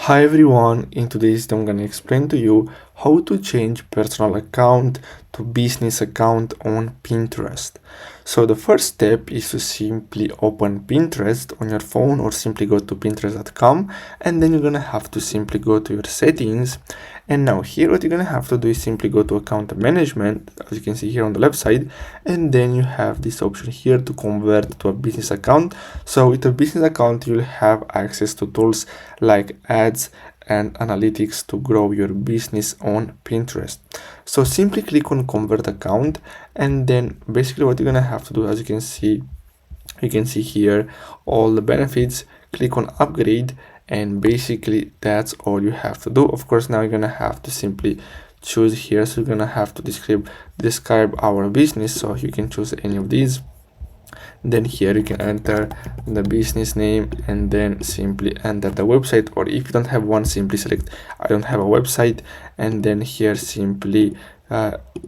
Hi everyone, in today's video I'm gonna explain to you how to change personal account to business account on Pinterest. So the first step is to simply open Pinterest on your phone or simply go to pinterest.com, and then you're gonna have to simply go to your settings. And now here what you're gonna have to do is simply go to account management, as you can see here on the left side, and then you have this option here to convert to a business account. So with a business account you'll have access to tools like ads and analytics to grow your business on Pinterest. So simply click on convert account, and then basically what you're gonna have to do, as you can see here all the benefits. Click on upgrade, and basically that's all you have to do. Of course, now you're gonna have to simply choose here, so you're gonna have to describe our business, so you can choose any of these. Then here you can enter the business name and then simply enter the website, or if you don't have one, simply select I don't have a website, and then here simply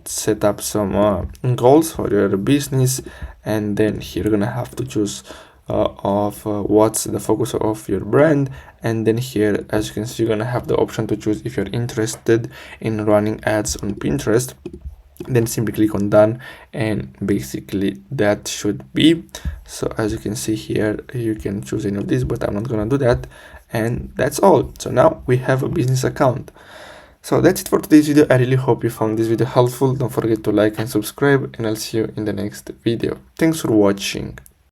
set up some goals for your business, and then here you're gonna have to choose what's the focus of your brand, and then here, as you can see, you're gonna have the option to choose if you're interested in running ads on Pinterest. Then simply click on done, and basically that should be. So as you can see here, you can choose any of these, but I'm not gonna do that, and that's all. So now we have a business account. So that's it for today's video. I really hope you found this video helpful. Don't forget to like and subscribe, and I'll see you in the next video. Thanks for watching.